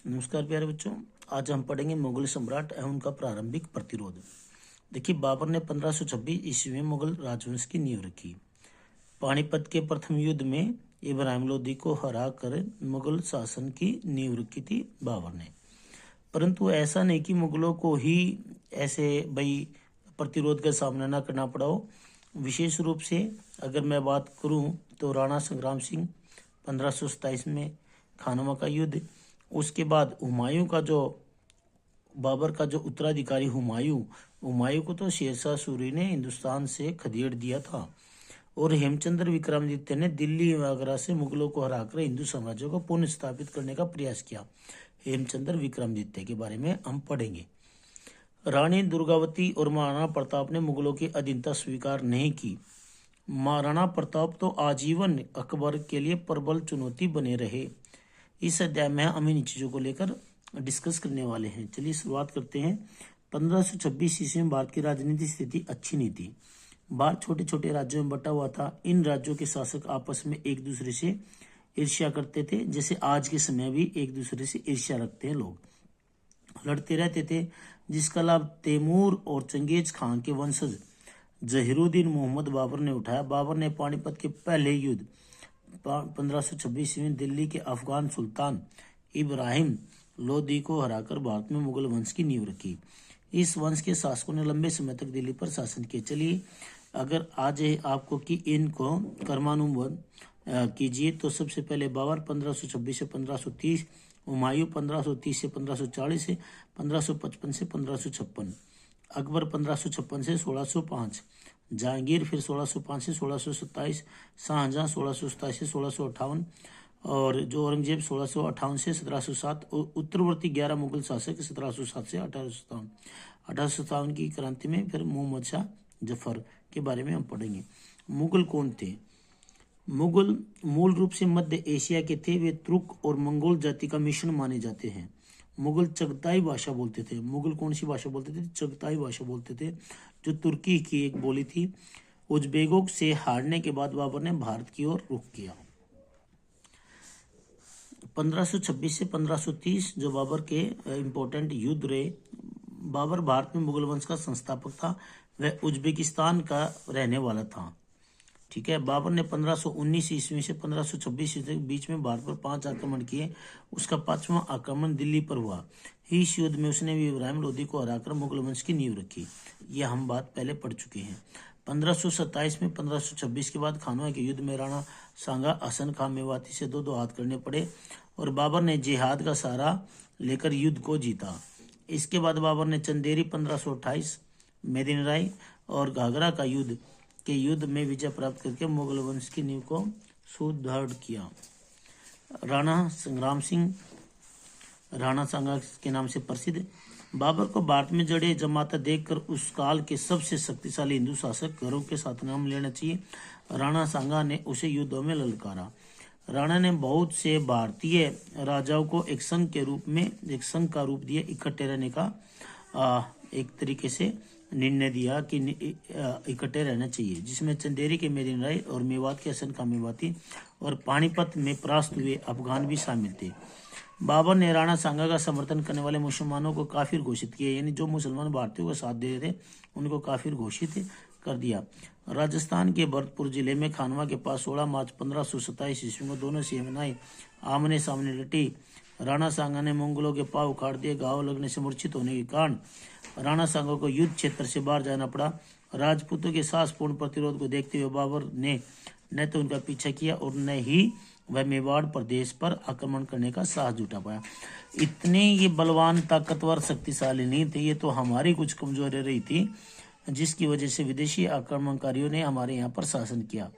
नमस्कार प्यारे बच्चों। आज हम पढ़ेंगे मुगल सम्राट एवं उनका प्रारंभिक प्रतिरोध। देखिए, बाबर ने 1526 ईस्वी में मुगल राजवंश की नींव रखी। पानीपत के प्रथम युद्ध में इब्राहिम लोदी को हरा कर मुगल शासन की नींव रखी थी बाबर ने। परंतु ऐसा नहीं कि मुगलों को ही ऐसे प्रतिरोध का सामना न करना पड़ा हो। विशेष रूप से अगर मैं बात करूं तो राणा संग्राम सिंह 1527 में खानवा का युद्ध, उसके बाद हुमायूं का जो बाबर का जो उत्तराधिकारी हुमायूं को तो शेरशाह सूरी ने हिंदुस्तान से खदेड़ दिया था और हेमचंद्र विक्रमादित्य ने दिल्ली व आगरा से मुगलों को हराकर हिंदू साम्राज्य को पुनः स्थापित करने का प्रयास किया। हेमचंद्र विक्रमादित्य के बारे में हम पढ़ेंगे। रानी दुर्गावती और महाराणा प्रताप ने मुगलों की अधीनता स्वीकार नहीं की। महाराणा प्रताप तो आजीवन अकबर के लिए प्रबल चुनौती बने रहे। इस अध्याय में हम इन चीजों को लेकर डिस्कस करने वाले हैं। चलिए शुरुआत करते हैं। 1526 ईस्वी में भारत की राजनीतिक स्थिति अच्छी नहीं थी। भारत छोटे छोटे राज्यों में बटा हुआ था। इन राज्यों के शासक आपस में एक दूसरे से ईर्ष्या करते थे, जैसे आज के समय भी एक दूसरे से ईर्ष्या रखते हैं, लोग लड़ते रहते थे, जिसका लाभ तैमूर और चंगेज खान के वंशज जहीरुद्दीन मोहम्मद बाबर ने उठाया। बाबर ने पानीपत के पहले युद्ध 1526 में दिल्ली के अफगान सुल्तान इब्राहिम लोदी को हराकर भारत में मुगल वंश की नींव रखी। इस वंश के शासकों ने लंबे समय तक दिल्ली पर शासन किया। चलिए, अगर आज आपको कि इनको कर्मानुबंध कीजिए तो सबसे पहले बाबर 1526 से 1530, हुमायूं 1530 से 1540, 1555 से 1556, अकबर 1556 से 1605, जहांगीर फिर 1605 से 1627, शाहजहां 1627 से 1658 और जो औरंगजेब 1658 से 1707, उत्तरवर्ती 11 मुगल शासक 1707 से 1857। 1857 की क्रांति में फिर मोहम्मद शाह जफर के बारे में हम पढ़ेंगे। मुगल कौन थे? मुगल मूल रूप से मध्य एशिया के थे। वे तुर्क और मंगोल जाति का मिश्रण माने जाते हैं। मुगल चगताई भाषा बोलते थे। मुगल कौन सी भाषा बोलते थे? चगताई भाषा बोलते थे, जो तुर्की की एक बोली थी। उज्बेकों से हारने के बाद बाबर ने भारत की ओर रुख किया। 1526 से 1530 जो बाबर के इम्पोर्टेंट युद्ध रहे। बाबर भारत में मुगल वंश का संस्थापक था। वह उज्बेकिस्तान का रहने वाला था। ठीक है। बाबर ने 1519 ईस्वी से 1526 ईस्वी के बीच में भारत पर 5 आक्रमण किए। उसका 5वां आक्रमण दिल्ली पर हुआ। इस युद्ध में उसने भी इब्राहिम लोदी को हराकर मुगल वंश की नींव रखी। यह हम बात पहले पढ़ चुके हैं। 1527 में 1526 के बाद खानवा के युद्ध में राणा सांगा हसन खां मेवाती से दो हाथ करने पड़े और बाबर ने जिहाद का सहारा लेकर युद्ध को जीता। इसके बाद बाबर ने चंदेरी 1528, मेदिनीराय और घाघरा का युद्ध में विजय प्राप्त करके मुगल वंश की नींव को सुदृढ़ किया। राणा संग्राम सिंह राणा सांगा के नाम से प्रसिद्ध। बाबर को भारत में जड़े जमाता देखकर उस काल के सबसे शक्तिशाली हिंदू शासक गर्व के साथ नाम लेना चाहिए। राणा सांगा ने उसे युद्धों में ललकारा। राणा ने बहुत से भारतीय राजाओं को एक संघ का रूप दिया, इकट्ठे रहने का एक तरीके से निर्णय दिया कि इकट्ठे रहना चाहिए, जिसमें चंदेरी के मेदिनीराय और मेवात के हसन खां मेवाती और पानीपत में परास्त हुए अफगान भी शामिल थे। बाबर ने राणा सांगा का समर्थन करने वाले मुसलमानों को काफिर घोषित किया, यानी जो मुसलमान भारतीयों का साथ दे रहे थे उनको काफिर घोषित कर दिया। राजस्थान के भरतपुर जिले में खानवा के पास 16 मार्च 1527 ईस्वी में दोनों सेनाएं आमने सामने डटी। राणा सांगा ने मंगोलों के पांव उखाड़ दिए। घाव लगने से मूर्छित होने के कारण राणा सांगा को युद्ध क्षेत्र से बाहर जाना पड़ा। राजपूतों के साहसपूर्ण प्रतिरोध को देखते हुए बाबर ने न तो उनका पीछा किया और न ही वह मेवाड़ प्रदेश पर आक्रमण करने का साहस जुटा पाया। इतने ये बलवान, ताकतवर, शक्तिशाली नहीं थे। ये तो हमारी कुछ कमजोरी रही थी, जिसकी वजह से विदेशी आक्रमणकारियों ने हमारे यहाँ पर शासन किया।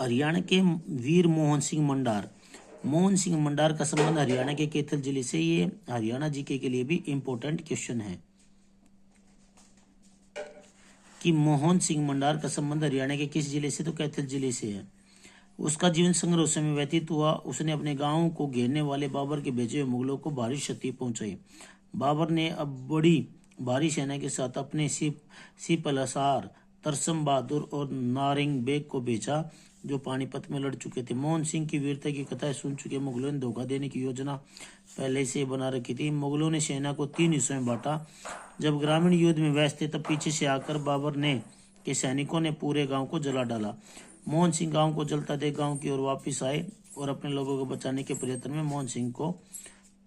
हरियाणा के वीर मोहन सिंह मंडार का संबंध हरियाणा के कैथल जिले से। ये हरियाणा जीके के लिए भी इम्पोर्टेंट क्वेश्चन है कि मोहन सिंह मंडार का संबंध हरियाणा के किस जिले से? तो कैथल जिले से है। उसका जीवन संघर्ष में व्यतीत हुआ। उसने अपने गांव को घेरने वाले बाबर के भेजे हुए मुगलों को भारी क्षति पहुंचाई। बाबर ने अब बड़ी भारी सेना के साथ अपने सिपलसार, तरसम बहादुर और नारिंग बेग को भेजा, जो पानीपत में लड़ चुके थे। मोहन सिंह की वीरता की कथाएं सुन चुके मुगलों ने धोखा देने की योजना पहले से बना रखी थी। मुगलों ने सेना को 3 हिस्सों में बांटा। जब ग्रामीण युद्ध में व्यस्त थे तब पीछे से आकर बाबर ने के सैनिकों ने पूरे गांव को जला डाला। मोहन सिंह गांव को जलता देख गांव की ओर वापस आए और अपने लोगों को बचाने के प्रयत्न में मोहन सिंह को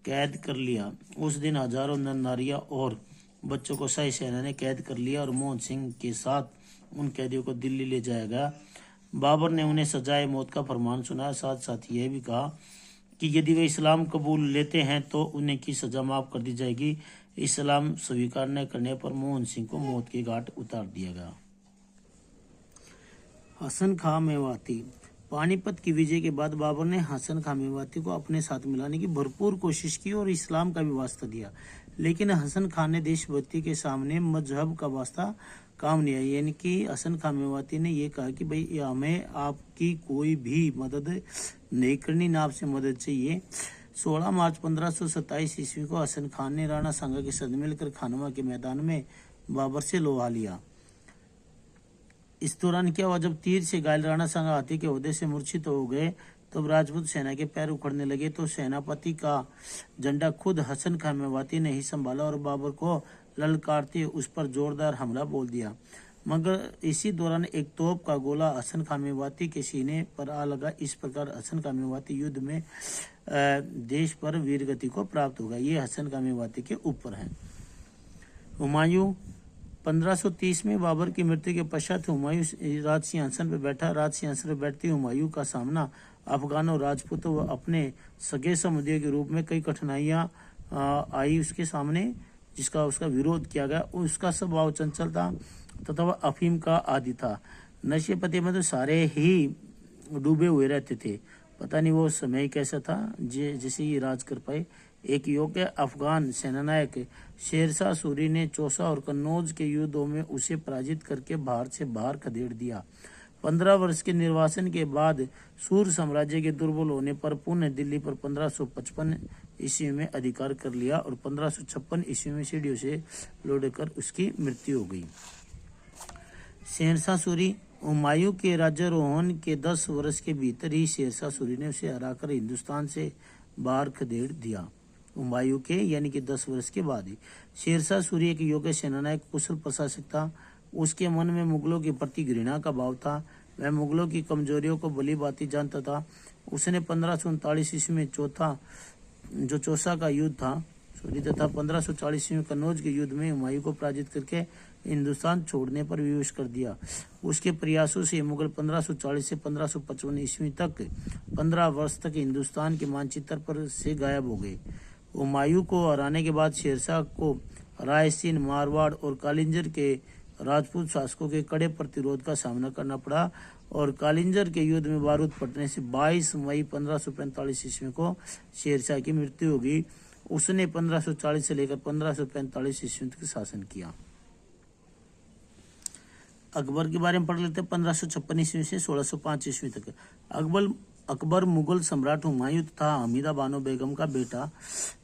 कैद कर लिया। उस दिन हजारों नर नारियां और बच्चों को शाही सेना ने कैद कर लिया और मोहन सिंह के साथ उन कैदियों को दिल्ली ले जाया गया। बाबर ने उन्हें सजाए मौत का फरमान सुनाया। साथ साथ यह भी कहा कि यदि वे इस्लाम कबूल लेते हैं तो उन्हें की सजा माफ कर दी जाएगी। इस्लाम स्वीकार न करने पर मोहन सिंह को मौत के घाट उतार दिया गया। हसन खां मेवाती। पानीपत की विजय के बाद बाबर ने हसन खां मेवाती को अपने साथ मिलाने की भरपूर कोशिश की और इस्लाम का भी वास्ता दिया, लेकिन हसन खान ने देशभक्ति के सामने मजहब का वास्ता काम नहीं आया। यानी कि हसन खां मेवाती ने यह कहा कि भाई हमें आपकी कोई भी मदद नहीं करनी, ना आपसे मदद चाहिए। 16 मार्च 1527 ईस्वी को हसन खान ने राणा सांगा के साथ मिलकर खानवा के मैदान में बाबर से लोहा लिया। इस दौरान क्या हुआ, जब तीर से घायल राणा सांगा हाथी के ओहदे से मूर्छित हो गए तब राजपूत सेना के पैर उखड़ने लगे तो सेनापति का झंडा खुद हसन खां मेवाती ने ही संभाला और बाबर को ललकारते उस पर जोरदार हमला बोल दिया। मगर इसी दौरान एक तोप का गोला हसन खां मेवाती के सीने पर आ लगा। इस प्रकार हसन खां मेवाती युद्ध में देश पर वीरगति को प्राप्त होगा। ये हसन खां मेवाती के ऊपर है। हुमायूं 1530 में बाबर की मृत्यु के पश्चात हुमायूं राज सिंहासन पर बैठा। राज सिंहासन पर बैठते हुमायूं का सामना अफगानों, राजपूतों व अपने सगे संबंधियों के रूप में कई कठिनाइयां आई उसके सामने, जिसका उसका विरोध किया गया। उसका स्वभाव चंचल था तथा वह अफीम का आदी था। नशे पते में तो सारे ही डूबे हुए रहते थे। पता नहीं वो समय कैसा था जिसे ये राज कर पाए। एक योग्य अफगान सेनानायक शेरशाह सूरी ने चौसा और कन्नौज के युद्धों में उसे पराजित करके भारत से बाहर खदेड़ दिया। 15 वर्ष के निर्वासन के बाद सूर साम्राज्य के दुर्बल होने पर पुनः दिल्ली पर 1555 ईस्वी में अधिकार कर लिया और 1556 ईस्वी में सीढ़ियों से लौटकर उसकी मृत्यु हो गई। शेरशाह सूरी हुमायूं के राज्यारोहण के 10 वर्ष के भीतर ही शेरशाह सूरी ने उसे हराकर हिंदुस्तान से बाहर खदेड़ दिया। हुमायूं के यानी कि 10 वर्ष के बाद ही शेरशाह सूरी एक योग्य सेनानायक, कुशल प्रशासक था। उसके मन में मुगलों के प्रति घृणा का भाव था। वह मुगलों की कमजोरियों को भली भांति जानता था। उसने 1539 ईस्वी में चौसा का युद्ध था तथा 1540 में कन्नौज के युद्ध में हुमायूं को पराजित करके हिंदुस्तान छोड़ने पर विवश कर दिया। उसके प्रयासों से मुगल 1540 से 1555 ईस्वी तक 15 वर्ष तक हिंदुस्तान के मानचित्र पर से गायब हो गए। हुमायूं को हराने के बाद शेरशाह को रायसीन, मारवाड़ और कालिंजर के राजपूत शासकों के कड़े प्रतिरोध का सामना करना पड़ा और कालिंजर के युद्ध में बारूद फटने से 22 मई 1545 ईस्वी को शेरशाह की मृत्यु हो गई। उसने 1540 से लेकर 1545 ईस्वी तक शासन किया। अकबर के बारे में पढ़ लेते हैं। 1556 ईस्वी से 1605 ईस्वी तक अकबर मुगल सम्राट हुमायूं तथा हमीदा बानो बेगम का बेटा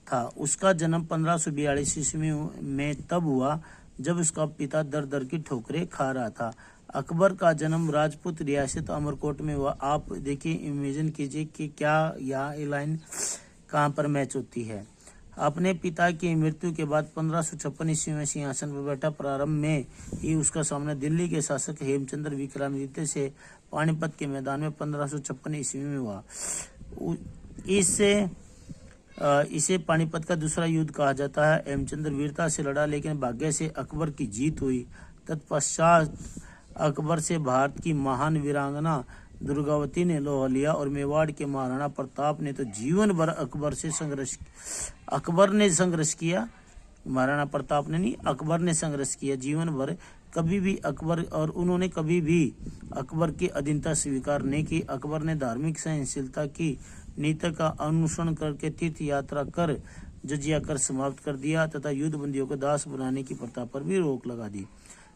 था। उसका जन्म 1542 ईस्वी में तब हुआ जब उसका पिता दर दर की ठोकरें खा रहा था। अकबर का जन्म राजपूत रियासत अमरकोट में हुआ। आप देखिए, इमेजिन कीजिए कि क्या यहाँ ये लाइन कहाँ पर मैच होती है। अपने पिता की मृत्यु के बाद 1556 ईस्वी में सिंहासन पर बैठा। प्रारंभ में ही उसका सामना दिल्ली के शासक हेमचंद्र विक्रमादित्य से पानीपत के मैदान में 1556 ईस्वी में हुआ। इसे पानीपत का दूसरा युद्ध कहा जाता है। हेमचंद्र वीरता से लड़ा लेकिन भाग्य से अकबर की जीत हुई। तत्पश्चात अकबर से भारत की महान वीरांगना दुर्गावती ने लोहा लिया और मेवाड़ के महाराणा प्रताप ने तो जीवन भर अकबर ने संघर्ष किया। महाराणा प्रताप ने नहीं, अकबर ने संघर्ष किया जीवन भर। कभी भी अकबर और उन्होंने कभी भी अकबर की अधीनता स्वीकार नहीं की। अकबर ने धार्मिक सहनशीलता की नीति का अनुसरण करके तीर्थ यात्रा कर जजिया कर समाप्त कर दिया तथा युद्ध बंदियों को दास बनाने की प्रथा पर भी रोक लगा दी।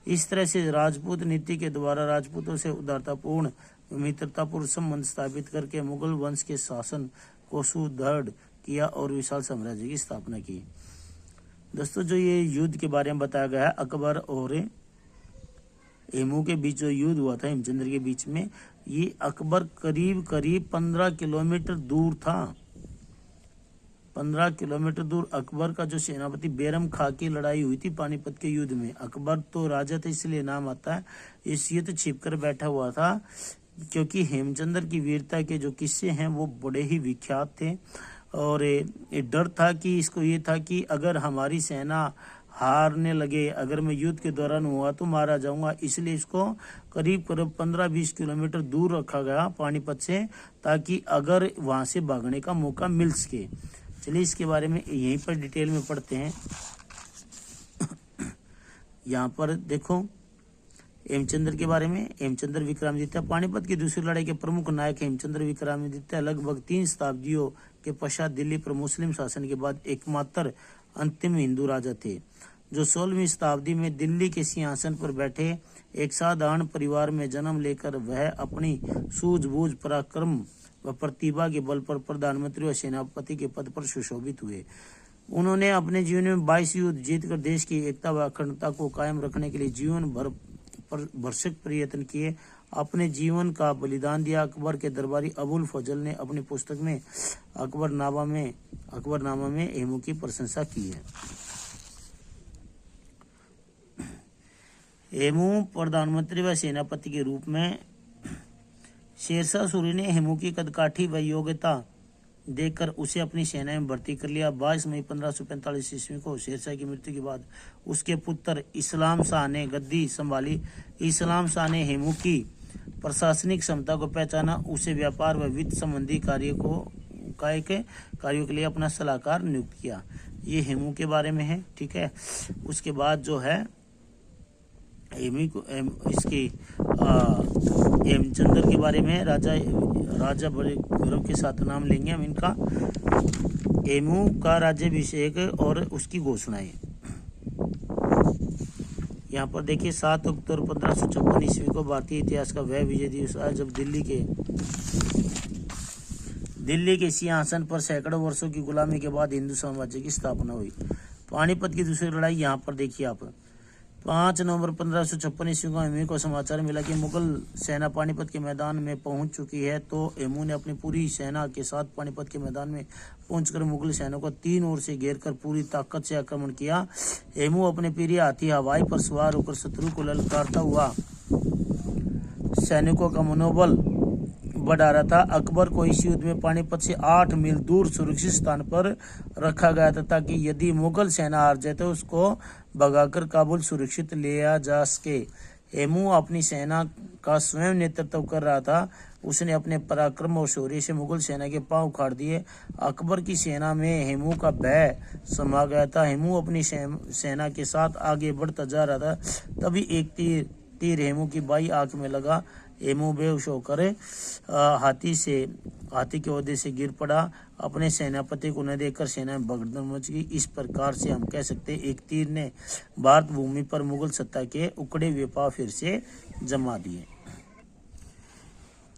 इस तरह से राजपूत नीति के द्वारा राजपूतों से उदारतापूर्ण मित्रतापूर्ण संबंध स्थापित करके मुगल वंश के शासन को सुदृढ़ किया और विशाल साम्राज्य की स्थापना की। दोस्तों, जो ये युद्ध के बारे में बताया गया है, अकबर और हेमू के बीच जो युद्ध हुआ था हेमचंद्र के बीच में, ये अकबर करीब करीब 15 किलोमीटर दूर था। 15 किलोमीटर दूर अकबर का जो सेनापति बैरम खां की लड़ाई हुई थी पानीपत के युद्ध में। अकबर तो राजा था इसलिए नाम आता है। इस युद्ध छिप कर बैठा हुआ था, क्योंकि हेमचंद्र की वीरता के जो किस्से हैं वो बड़े ही विख्यात थे। और ये डर था कि इसको ये था कि अगर हमारी सेना हारने लगे, अगर मैं युद्ध के दौरान हुआ तो मारा जाऊंगा, इसलिए इसको करीब करीब 15-20 किलोमीटर दूर रखा गया पानीपत से, ताकि अगर वहां से भागने का मौका मिल सके। चलिए इसके बारे में यहीं पर डिटेल में पढ़ते हैं। यहाँ पर देखो हेमचंद्र के बारे में। हेमचंद्र विक्रमादित्य पानीपत की दूसरी लड़ाई के प्रमुख नायक हेमचंद्र विक्रमादित्य लगभग 3 शताब्दियों के पश्चात दिल्ली पर मुस्लिम शासन के बाद एकमात्र अंतिम हिंदू राजा थे, जो 16वीं शताब्दी में दिल्ली के सिंहासन पर बैठे। एक साधारण परिवार में जन्म लेकर वह अपनी सूझबूझ, पराक्रम व प्रतिभा के बल पर प्रधानमंत्री और सेनापति के पद पर सुशोभित हुए। उन्होंने अपने जीवन में 22 युद्ध जीतकर देश की एकता व अखंडता को कायम रखने के लिए जीवन भर भरसक प्रयत्न किए। अपने जीवन का बलिदान दिया। अकबर के दरबारी अबुल फजल ने अपनी पुस्तक में अकबरनामा में हेमू की प्रशंसा की है। हेमू प्रधानमंत्री व सेनापति के रूप में शेरशाह सूरी ने हेमू की कदकाठी व योग्यता देखकर उसे अपनी सेना में भर्ती कर लिया। 22 मई 1545 ईस्वी को शेरशाह की मृत्यु के बाद उसके पुत्र इस्लाम शाह ने गद्दी संभाली। इस्लाम शाह ने हेमू की प्रशासनिक क्षमता को पहचाना, उसे व्यापार व वित्त संबंधी कार्यों के लिए अपना सलाहकार नियुक्त किया। ये हेमू के बारे में है, ठीक है। उसके बाद जो है हेमचंद्र के बारे में राजा बड़े गौरव के साथ नाम लेंगे हम इनका। हेमू का राज्याभिषेक और उसकी घोषणाएं यहाँ पर देखिए। 7 अक्टूबर 1556 ईस्वी को भारतीय इतिहास का वह विजय दिवस आया जब दिल्ली के सिंहासन पर सैकड़ों वर्षों की गुलामी के बाद हिंदू साम्राज्य की स्थापना हुई। पानीपत की दूसरी लड़ाई यहाँ पर देखिए आप। 5 नवंबर 1556 ईस्वी को हेमू को समाचार मिला कि मुगल सेना पानीपत के मैदान में पहुंच चुकी है, तो हेमू ने अपनी पूरी सेना के साथ पानीपत के मैदान में पहुंचकर मुगल सेना को 3 ओर से घेरकर पूरी ताकत से आक्रमण किया। हेमू अपने प्रिय हाथी हवाई पर सवार होकर शत्रु को ललकारता हुआ सैनिकों का मनोबल बढ़ा रहा था। अकबर को इस युद्ध में पानीपत से 8 मील दूर सुरक्षित स्थान पर रखा गया था, ताकि यदि मुगल सेना हार जाए तो उसको भगाकर काबुल सुरक्षित लिया जा सके। हेमू अपनी सेना का स्वयं नेतृत्व कर रहा था। उसने अपने पराक्रम और शौर्य से मुगल सेना के पांव उखाड़ दिए। अकबर की सेना में हेमू का भय समा गया था। हेमू अपनी सेना के साथ आगे बढ़ता जा रहा था, तभी एक तीर हेमू की बाई आंख में लगा। हेमू बेहोश होकर हाथी के ओहदे से गिर पड़ा। अपने सेनापति को न देखकर सेना में भगदड़ मच गई। इस प्रकार से हम कह सकते हैं एक तीर ने भारत भूमि पर मुगल सत्ता के उकड़े हुए पांव फिर से जमा दिए।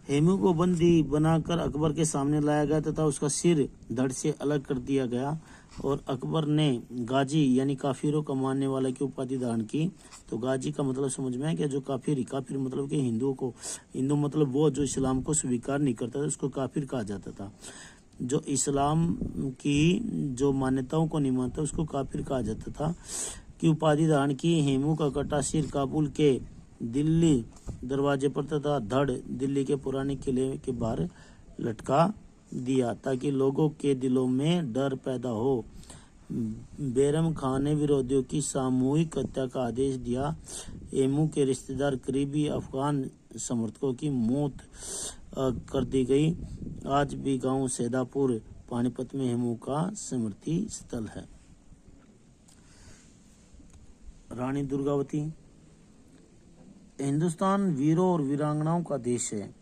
हेमू को बंदी बनाकर अकबर के सामने लाया गया तथा उसका सिर धड़ से अलग कर दिया गया, और अकबर ने गाजी यानी काफिरों का मानने वाला की उपाधि धारण की। तो गाजी का मतलब समझ में है कि जो काफिर मतलब कि हिंदू मतलब वो जो इस्लाम को स्वीकार नहीं करता था, उसको काफिर कहा जाता था। जो इस्लाम की जो मान्यताओं को नहीं मानता उसको काफिर कहा जाता था, की उपाधि धारण की। हेमू का कटा सिर काबुल के दिल्ली दरवाजे पर तथा धड़ दिल्ली के पुराने किले के बाहर लटका दिया, ताकि लोगों के दिलों में डर पैदा हो। बैरम खां ने विरोधियों की सामूहिक हत्या का आदेश दिया। हेमू के रिश्तेदार करीबी अफगान समर्थकों की मौत कर दी गई। आज भी गांव सैदापुर पानीपत में हेमू का स्मृति स्थल है। रानी दुर्गावती। हिंदुस्तान वीरों और वीरांगनाओं का देश है।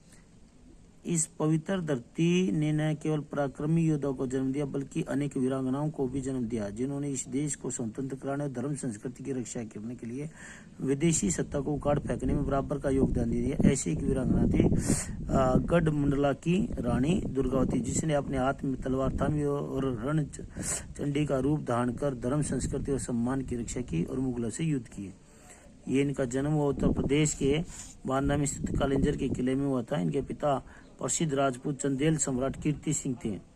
इस पवित्र धरती ने न केवल पराक्रमी योद्धाओं को जन्म दिया, बल्कि अनेक वीरांगनाओं को भी जन्म दिया, जिन्होंने इस देश को स्वतंत्र कराने और धर्म संस्कृति की रक्षा करने के लिए विदेशी सत्ता को उखाड़ फेंकने में बराबर का योगदान दिया। ऐसी एक वीरांगना थी गढ़मंडला की रानी दुर्गावती, जिसने अपने हाथ में तलवार थामी और रण चंडी का रूप धारण कर धर्म, संस्कृति और सम्मान की रक्षा की और मुगलों से युद्ध किए। ये इनका जन्म उत्तर प्रदेश के बांदा में स्थित कालिंजर के किले में हुआ था। इनके पिता प्रसिद्ध राजपूत चंदेल सम्राट कीर्ति सिंह थे।